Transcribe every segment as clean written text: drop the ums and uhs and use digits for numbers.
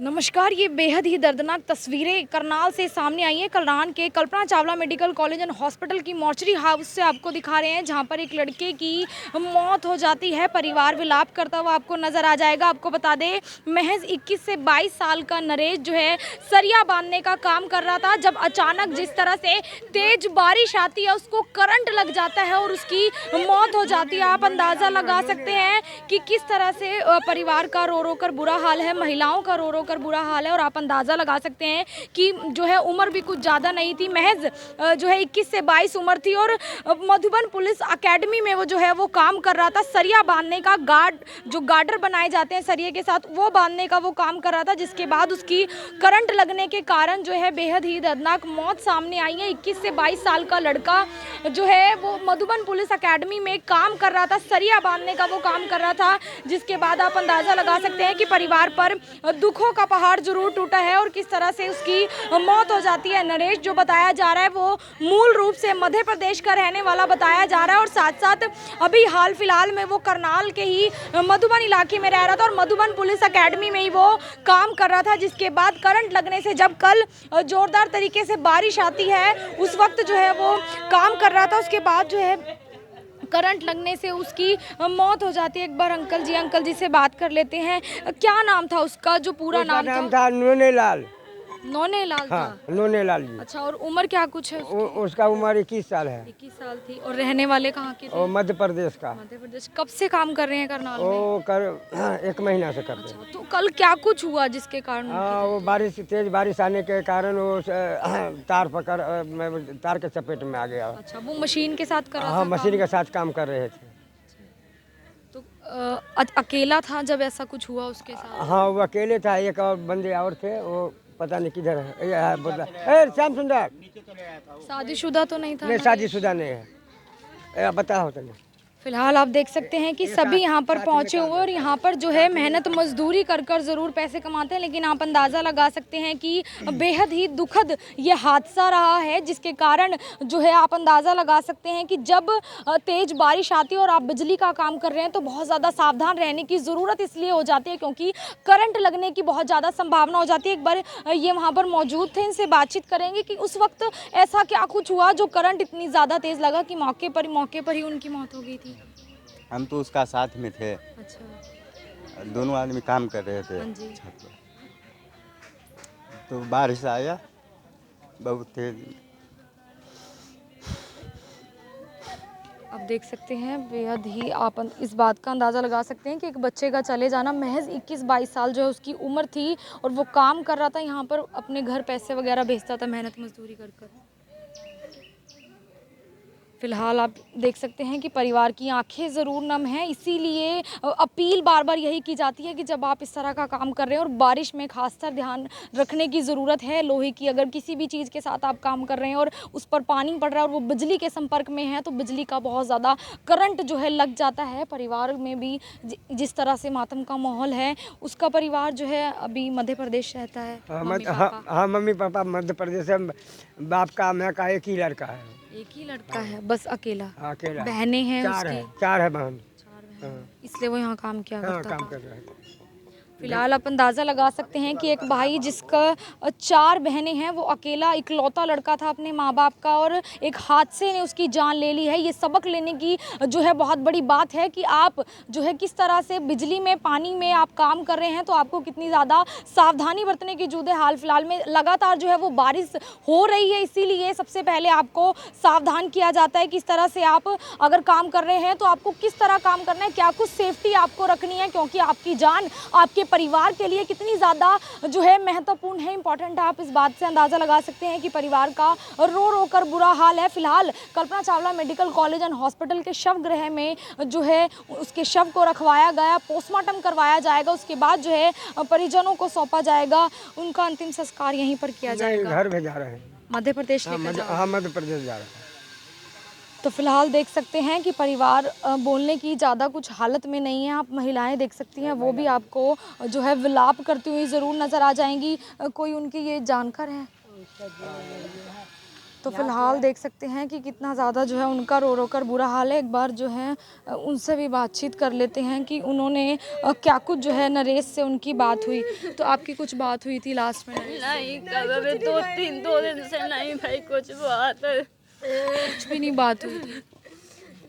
नमस्कार। ये बेहद ही दर्दनाक तस्वीरें करनाल से सामने आई हैं। करनाल के Kalpana Chawla medical college and hospital की मॉर्चरी हाउस से आपको दिखा रहे हैं, जहां पर एक लड़के की मौत हो जाती है। परिवार विलाप करता हुआ आपको नजर आ जाएगा। आपको बता दें, महज 21 से 22 साल का नरेश जो है सरिया बांधने का काम कर रहा था, जब अचानक जिस तरह से तेज बारिश आती है उसको करंट लग जाता है और उसकी मौत हो जाती है। आप अंदाज़ा लगा सकते हैं कि किस तरह से परिवार का रो रो कर बुरा हाल है, महिलाओं का रो रो कर बुरा हाल है। और आप अंदाज़ा लगा सकते हैं कि जो है उम्र भी कुछ ज़्यादा नहीं थी, महज जो है 21 से 22 उम्र थी। और मधुबन पुलिस अकेडमी में वो जो है वो काम कर रहा था, सरिया बांधने का, जो गार्डर बनाए जाते हैं सरिये के साथ, वो बांधने का वो काम कर रहा था। जिसके बाद उसकी करंट लगने के कारण जो है बेहद ही दर्दनाक मौत सामने आई है। 21 से 22 साल का लड़का जो है वो मधुबन पुलिस अकेडमी में काम कर रहा था, सरिया बांधने का वो काम कर रहा था। जिसके बाद आप अंदाज़ा लगा सकते हैं कि परिवार पर दुखों का पहाड़ जरूर टूटा है और किस तरह से उसकी मौत हो जाती है। नरेश जो बताया जा रहा है वो मूल रूप से मध्य प्रदेश का रहने वाला बताया जा रहा है और साथ साथ अभी हाल फिलहाल में वो करनाल के ही मधुबन इलाके में रह रहा था और मधुबन पुलिस अकेडमी में ही वो काम कर रहा था। जिसके बाद करंट लगने से, जब कल जोरदार तरीके से बारिश आती है, उस वक्त जो है वो काम कर रहा था, उसके बाद जो है करंट लगने से उसकी मौत हो जाती है। एक बार अंकल जी से बात कर लेते हैं। क्या नाम था उसका, जो पूरा नाम था? नोनेलाल। नोनेलाल था। हाँ, नोनेलाल जी। अच्छा, और उम्र क्या कुछ है उसका उम्र 21 साल है। 21 साल थी। और रहने वाले कहाँ के थे? और मध्य प्रदेश का। मध्य प्रदेश। कब से काम कर रहे हैं करनाल में? वो कर 1 महीना से कर रहे हैं। तो कल क्या कुछ हुआ जिसके कारण? वो तेज बारिश आने के कारण वो तार के चपेट में आ गया। अच्छा, वो मशीन के साथ कर रहा था? हाँ, मशीन के साथ काम कर रहे थे। तो अकेला था जब ऐसा कुछ हुआ उसके साथ? हाँ, वो अकेले था, एक और बंदे और थे, वो पता नहीं किधर है। श्याम सुंदर शादीशुदा तो नहीं था? नहीं, शादीशुदा नहीं है। बताओ तो नहीं। फिलहाल आप देख सकते हैं कि सभी यहाँ पर पहुँचे हुए और यहाँ पर जो है मेहनत मजदूरी कर कर ज़रूर पैसे कमाते हैं, लेकिन आप अंदाज़ा लगा सकते हैं कि बेहद ही दुखद ये हादसा रहा है। जिसके कारण जो है आप अंदाज़ा लगा सकते हैं कि जब तेज़ बारिश आती है और आप बिजली का काम कर रहे हैं तो बहुत ज़्यादा सावधान रहने की ज़रूरत इसलिए हो जाती है क्योंकि करंट लगने की बहुत ज़्यादा संभावना हो जाती है। एक बार ये वहाँ पर मौजूद थे, इनसे बातचीत करेंगे कि उस वक्त ऐसा क्या कुछ हुआ जो करंट इतनी ज़्यादा तेज़ लगा कि मौके पर ही उनकी मौत हो गई थी। हम तो उसका साथ में थे। अच्छा। दोनों आदमी काम कर रहे थे छत पर। तो बारिश आया बहुत तेज। आप देख सकते हैं बेहद ही, आप इस बात का अंदाज़ा लगा सकते हैं कि एक बच्चे का चले जाना, महज 21-22 साल जो है उसकी उम्र थी और वो काम कर रहा था यहाँ पर, अपने घर पैसे वगैरह भेजता था मेहनत मजदूरी कर कर। फिलहाल आप देख सकते हैं कि परिवार की आंखें ज़रूर नम हैं। इसीलिए अपील बार बार यही की जाती है कि जब आप इस तरह का काम कर रहे हैं और बारिश में खासकर ध्यान रखने की ज़रूरत है। लोहे की अगर किसी भी चीज़ के साथ आप काम कर रहे हैं और उस पर पानी पड़ रहा है और वो बिजली के संपर्क में है तो बिजली का बहुत ज़्यादा करंट जो है लग जाता है। परिवार में भी जिस तरह से मातम का माहौल है, उसका परिवार जो है अभी मध्य प्रदेश रहता है। हाँ, मम्मी पापा मध्य प्रदेश है। बाप का, मैं का एक ही लड़का है। एक ही लड़का है बस? अकेला? अकेला। बहनें हैं? 4 है बहन। इसलिए वो यहाँ काम किया करता काम था। कर रहा है। फिलहाल आप अंदाज़ा लगा सकते हैं कि एक भाई जिसका 4 बहनें हैं, वो अकेला इकलौता लड़का था अपने माँ बाप का और एक हादसे ने उसकी जान ले ली है। ये सबक लेने की जो है बहुत बड़ी बात है कि आप जो है किस तरह से बिजली में, पानी में आप काम कर रहे हैं तो आपको कितनी ज़्यादा सावधानी बरतने की जरूरत है। हाल फिलहाल में लगातार जो है वो बारिश हो रही है, इसीलिए सबसे पहले आपको सावधान किया जाता है किस तरह से आप अगर काम कर रहे हैं तो आपको किस तरह काम करना है, क्या कुछ सेफ्टी आपको रखनी है, क्योंकि आपकी जान आपके परिवार के लिए कितनी ज़्यादा जो है महत्वपूर्ण है, इंपॉर्टेंट है। आप इस बात से अंदाज़ा लगा सकते हैं कि परिवार का रो रो कर बुरा हाल है। फिलहाल Kalpana Chawla medical college and hospital के शव गृह में जो है उसके शव को रखवाया गया, पोस्टमार्टम करवाया जाएगा, उसके बाद जो है परिजनों को सौंपा जाएगा, उनका अंतिम संस्कार यहीं पर किया जाएगा। घर भेजा रहे हैं मध्य प्रदेश मध्य प्रदेश जा रहे हैं। तो फिलहाल देख सकते हैं कि परिवार बोलने की ज़्यादा कुछ हालत में नहीं है। आप महिलाएं देख सकती हैं, वो भी आपको जो है विलाप करती हुई ज़रूर नज़र आ जाएंगी। कोई उनकी ये जानकार हैं? तो फिलहाल देख सकते हैं कि कितना ज़्यादा जो है उनका रो रो कर बुरा हाल है। एक बार जो है उनसे भी बातचीत कर लेते हैं कि उन्होंने क्या कुछ जो है नरेश से उनकी बात हुई। तो आपकी कुछ बात हुई थी लास्ट में? नहीं कभी दो दिन से नहीं भाई कुछ बात कुछ भी नहीं बात हुई थी।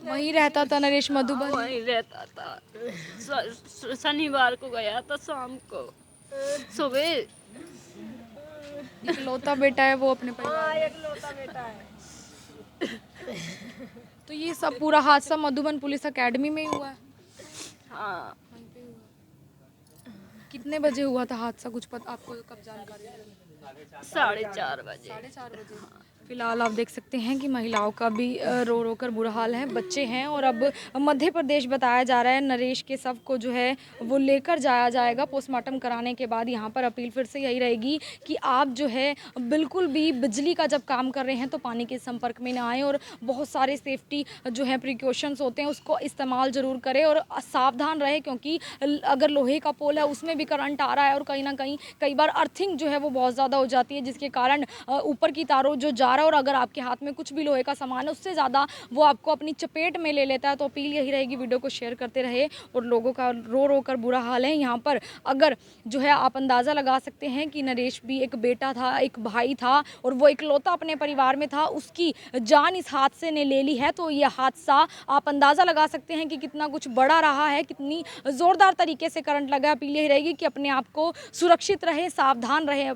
वहीं रहता था नरेश मधुबन? वहीं रहता था। शनिवार को गया था शाम को, सुबह। इकलौता बेटा है वो अपने परिवार में। इकलौता बेटा है। तो ये सब पूरा हादसा मधुबन पुलिस एकेडमी में ही हुआ है? हाँ। कितने बजे हुआ था हादसा, कुछ पता आपको कब जानकारी है? 4:30 बजे। 4:30 बजे। फिलहाल आप देख सकते हैं कि महिलाओं का भी रो रो कर बुरा हाल है, बच्चे हैं और अब मध्य प्रदेश बताया जा रहा है। नरेश के शव को जो है वो लेकर जाया जाएगा पोस्टमार्टम कराने के बाद। यहाँ पर अपील फिर से यही रहेगी कि आप जो है बिल्कुल भी बिजली का जब काम कर रहे हैं तो पानी के संपर्क में ना आए और बहुत सारे सेफ्टी जो है प्रिकॉशंस होते हैं उसको इस्तेमाल ज़रूर करें और सावधान रहे, क्योंकि अगर लोहे का पोल है उसमें भी करंट आ रहा है और कहीं ना कहीं कई बार अर्थिंग जो है वो बहुत ज़्यादा हो जाती है, जिसके कारण ऊपर की तारों जो जा रहा है और अगर आपके हाथ में कुछ भी लोहे का सामान है उससे ज़्यादा वो आपको अपनी चपेट में ले लेता है। तो अपील यही रहेगी, वीडियो को शेयर करते रहे और लोगों का रो रो कर बुरा हाल है। यहाँ पर अगर जो है आप अंदाज़ा लगा सकते हैं कि नरेश भी एक बेटा था, एक भाई था और वो इकलौता अपने परिवार में था, उसकी जान इस हादसे ने ले ली है। तो ये हादसा आप अंदाज़ा लगा सकते हैं कि कितना कुछ बड़ा रहा है, कितनी ज़ोरदार तरीके से करंट लगा। अपील यही रहेगी कि अपने आप को सुरक्षित रहें, सावधान रहें।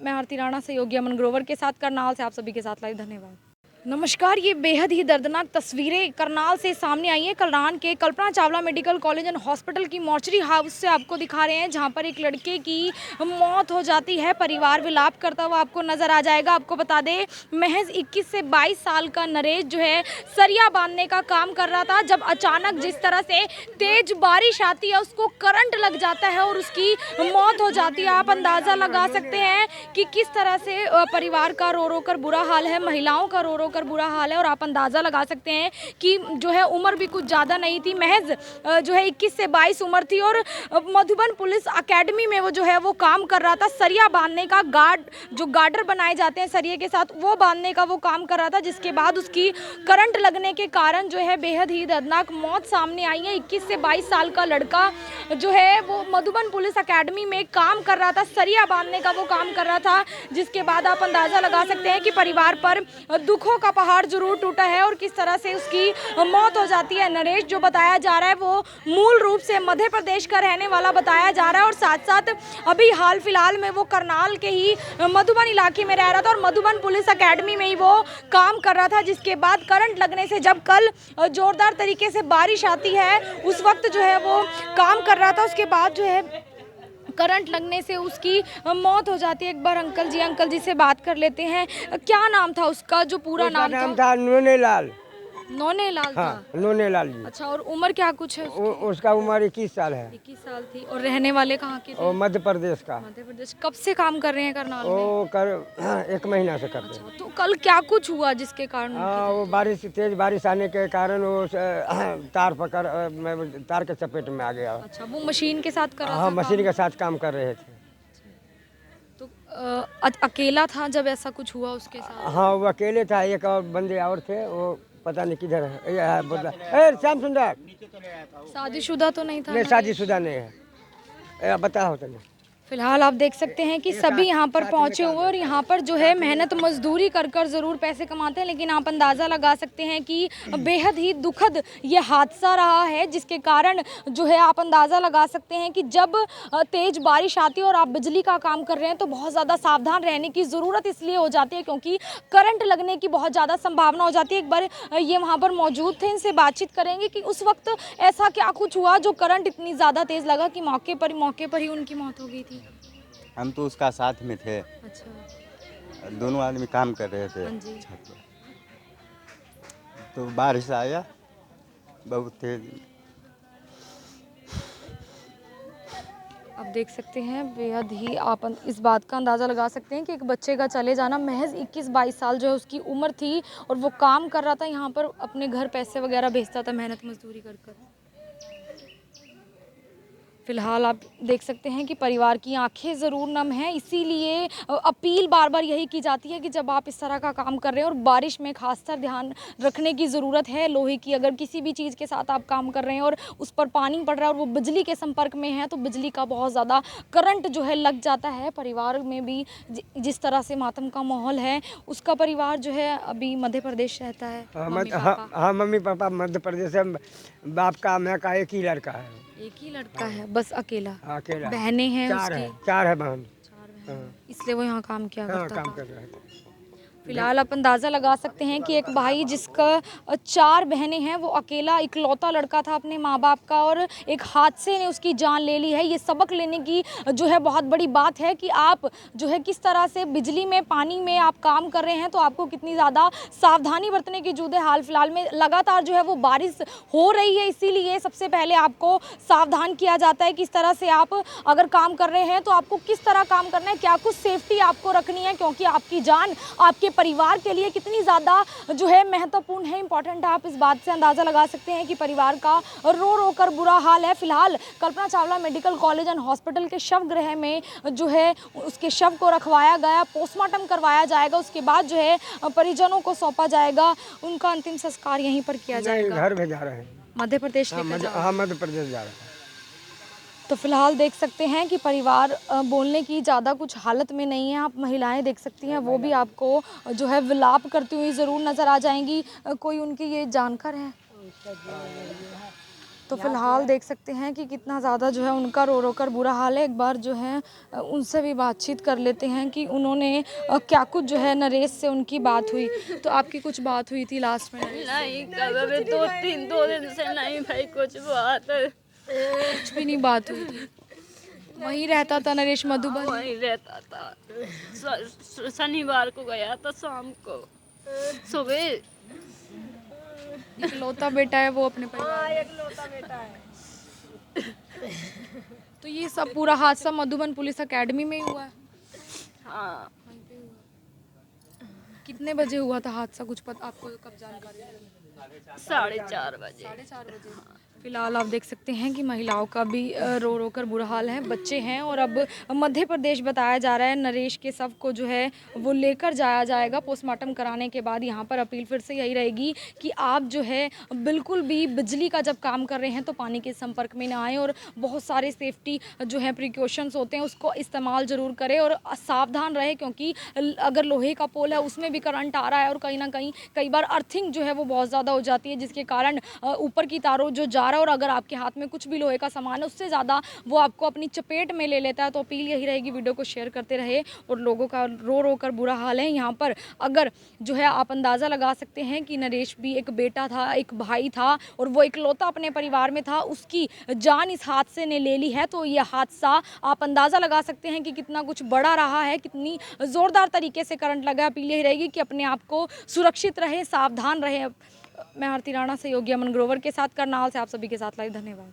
मैं आरती राणा, सहयोगी अमन ग्रोवर के साथ करनाल से आप सभी के साथ लाइव। धन्यवाद। नमस्कार। ये बेहद ही दर्दनाक तस्वीरें करनाल से सामने आई हैं। कल्याण के Kalpana Chawla medical college and hospital की मॉर्चरी हाउस से आपको दिखा रहे हैं, जहां पर एक लड़के की मौत हो जाती है। परिवार विलाप करता हुआ आपको नजर आ जाएगा। आपको बता दें, महज 21 से 22 साल का नरेश जो है सरिया बांधने का काम कर रहा था, जब अचानक जिस तरह से तेज बारिश आती है उसको करंट लग जाता है और उसकी मौत हो जाती है। आप अंदाज़ा लगा सकते हैं कि किस तरह से परिवार का रो रो कर बुरा हाल है, महिलाओं का रो रो कर बुरा हाल है। और आप अंदाज़ा लगा सकते हैं कि जो है उम्र भी कुछ ज़्यादा नहीं थी, महज जो है 21 से 22 उम्र थी और मधुबन पुलिस एकेडमी में वो जो है वो काम कर रहा था। सरिया बांधने का, जो गार्डर बनाए जाते हैं सरिये के साथ, वो बांधने का वो काम कर रहा था, जिसके बाद उसकी करंट लगने के कारण जो है बेहद ही दर्दनाक मौत सामने आई है। 21 से 22 साल का लड़का जो है वो मधुबन पुलिस एकेडमी में काम कर रहा था, सरिया बांधने का वो काम कर रहा था, जिसके बाद आप अंदाज़ा लगा सकते हैं कि परिवार पर दुखों का पहाड़ जरूर टूटा है और किस तरह से उसकी मौत हो जाती है। नरेश जो बताया जा रहा है वो मूल रूप से मध्य प्रदेश का रहने वाला बताया जा रहा है और साथ साथ अभी हाल फिलहाल में वो करनाल के ही मधुबन इलाके में रह रहा था और मधुबन पुलिस एकेडमी में ही वो काम कर रहा था, जिसके बाद करंट लगने से जब कल जोरदार तरीके से बारिश आती है उस वक्त जो है वो काम कर रहा था, उसके बाद जो है करंट लगने से उसकी मौत हो जाती है। एक बार अंकल जी से बात कर लेते हैं। क्या नाम था उसका, जो पूरा नाम था? नोनेलाल। नोनेलाल था? हाँ, नोनेलाल जी। अच्छा, और उम्र क्या कुछ है उसकी? उसका उम्र 21 साल है। 21 साल थी। और रहने वाले कहाँ के थे? मध्य प्रदेश का। मध्य प्रदेश। कब से काम कर रहे हैं करनाल में? वो 1 महीना से कर रहे हैं। तो कल क्या कुछ हुआ जिसके कारण? वो तेज बारिश आने के कारण वो तार के चपेट में आ गया। अच्छा, वो मशीन के साथ कर रहा था? हाँ, मशीन के साथ काम कर रहे थे। तो अकेला था जब ऐसा कुछ हुआ उसके साथ? हाँ, वो अकेले था, एक और बंदे और थे, वो पता नहीं किधर है। श्याम सुंदर शादीशुदा तो नहीं था? नहीं, शादीशुदा नहीं है। बताओ तो नहीं। फिलहाल आप देख सकते हैं कि सभी यहाँ पर पहुँचे हुए और यहाँ पर जो है मेहनत मजदूरी कर कर ज़रूर पैसे कमाते हैं, लेकिन आप अंदाज़ा लगा सकते हैं कि बेहद ही दुखद ये हादसा रहा है, जिसके कारण जो है आप अंदाज़ा लगा सकते हैं कि जब तेज़ बारिश आती है और आप बिजली का काम कर रहे हैं तो बहुत ज़्यादा सावधान रहने की ज़रूरत इसलिए हो जाती है क्योंकि करंट लगने की बहुत ज़्यादा संभावना हो जाती है। एक बार ये वहाँ पर मौजूद थे, इनसे बातचीत करेंगे कि उस वक्त ऐसा क्या कुछ हुआ जो करंट इतनी ज़्यादा तेज़ लगा कि मौके पर ही उनकी मौत हो गई थी। हम तो उसका साथ में थे। अच्छा। दोनों आदमी काम कर रहे थे छत पर। तो बारिश आया बहुत तेज। आप देख सकते हैं बेहद ही आप इस बात का अंदाज़ा लगा सकते हैं कि एक बच्चे का चले जाना, महज 21-22 साल जो है उसकी उम्र थी और वो काम कर रहा था यहाँ पर, अपने घर पैसे वगैरह भेजता था मेहनत मजदूरी कर कर। फिलहाल आप देख सकते हैं कि परिवार की आंखें ज़रूर नम हैं, इसीलिए अपील बार बार यही की जाती है कि जब आप इस तरह का काम कर रहे हैं और बारिश में खासकर ध्यान रखने की ज़रूरत है लोहे की, अगर किसी भी चीज़ के साथ आप काम कर रहे हैं और उस पर पानी पड़ रहा है और वो बिजली के संपर्क में है तो बिजली का बहुत ज़्यादा करंट जो है लग जाता है। परिवार में भी जिस तरह से मातम का माहौल है, उसका परिवार जो है अभी मध्य प्रदेश रहता है। मम्मी पापा हाँ मम्मी पापा मध्य प्रदेश से, बाप का मैं का एक ही लड़का है, एक ही लड़का है बस अकेला, अकेला। बहनें हैं चार है, उसकी? चार है बहन। चार बहन, इसलिए वो यहाँ काम किया हाँ करता काम था। कर रहे हैं। फिलहाल आप अंदाज़ा लगा सकते हैं कि एक भाई जिसका चार बहनें हैं वो अकेला इकलौता लड़का था अपने माँ बाप का और एक हादसे ने उसकी जान ले ली है। ये सबक लेने की जो है बहुत बड़ी बात है कि आप जो है किस तरह से बिजली में, पानी में आप काम कर रहे हैं तो आपको कितनी ज़्यादा सावधानी बरतने की जरूरत है। हाल फिलहाल में लगातार जो है वो बारिश हो रही है, इसीलिए सबसे पहले आपको सावधान किया जाता है कि इस तरह से आप अगर काम कर रहे हैं तो आपको किस तरह काम करना है, क्या कुछ सेफ्टी आपको रखनी है, क्योंकि आपकी जान आपके परिवार के लिए कितनी ज़्यादा जो है महत्वपूर्ण है, इंपॉर्टेंट है। आप इस बात से अंदाज़ा लगा सकते हैं कि परिवार का रो रो कर बुरा हाल है। फिलहाल Kalpana Chawla medical college and hospital के शव गृह में जो है उसके शव को रखवाया गया, पोस्टमार्टम करवाया जाएगा, उसके बाद जो है परिजनों को सौंपा जाएगा, उनका अंतिम संस्कार यहीं पर किया जाएगा। घर भेजा रहे हैं, मध्य प्रदेश लेकर जाओगे? हाँ मध्य प्रदेश जा रहे हैं। तो फिलहाल देख सकते हैं कि परिवार बोलने की ज़्यादा कुछ हालत में नहीं है। आप महिलाएं देख सकती हैं, वो भी आपको जो है विलाप करती हुई ज़रूर नज़र आ जाएंगी। कोई उनकी ये जानकर हैं तो फिलहाल देख सकते हैं कि कितना ज़्यादा जो है उनका रो रो कर बुरा हाल है। एक बार जो है उनसे भी बातचीत कर लेते हैं कि उन्होंने क्या कुछ जो है नरेश से उनकी बात हुई। तो आपकी कुछ बात हुई थी लास्ट में? नहीं कभी, दो दिन से नहीं भाई कुछ बात, कुछ भी नहीं बात हुई थी। वहीं रहता था नरेश मधुबन? वहीं रहता था। शनिवार को गया था शाम को, सुबह। इकलौता बेटा है वो अपने परिवार में? इकलौता बेटा है। तो ये सब पूरा हादसा मधुबन पुलिस एकेडमी में ही हुआ है? हाँ। कितने बजे हुआ था हादसा, कुछ पता आपको, कब जानकारी है? 4:30 बजे। 4:30 बजे। फिलहाल आप देख सकते हैं कि महिलाओं का भी रो रो कर बुरा हाल है, बच्चे हैं और अब मध्य प्रदेश बताया जा रहा है। नरेश के शव को जो है वो लेकर जाया जाएगा पोस्टमार्टम कराने के बाद। यहाँ पर अपील फिर से यही रहेगी कि आप जो है बिल्कुल भी बिजली का जब काम कर रहे हैं तो पानी के संपर्क में ना आए और बहुत सारे सेफ्टी जो है प्रिकॉशंस होते हैं उसको इस्तेमाल ज़रूर करें और सावधान रहे, क्योंकि अगर लोहे का पोल है उसमें भी करंट आ रहा है और कहीं ना कहीं कई बार अर्थिंग जो है वो बहुत ज़्यादा हो जाती है, जिसके कारण ऊपर की तारों जो जा और अगर आपके हाथ में कुछ भी लोहे का सामान है उससे ज़्यादा वो आपको अपनी चपेट में ले लेता है। तो अपील यही रहेगी, वीडियो को शेयर करते रहे और लोगों का रो रो कर बुरा हाल है। यहाँ पर अगर जो है आप अंदाज़ा लगा सकते हैं कि नरेश भी एक बेटा था, एक भाई था और वो इकलौता अपने परिवार में था, उसकी जान इस हादसे ने ले ली है। तो ये हादसा आप अंदाज़ा लगा सकते हैं कि कितना कुछ बड़ा रहा है, कितनी ज़ोरदार तरीके से करंट लगा। अपील यही रहेगी कि अपने आप को सुरक्षित रहे, सावधान रहे। मैं आरती राणा, सहयोगी अमन ग्रोवर के साथ करनाल से आप सभी के साथ लाइव। धन्यवाद।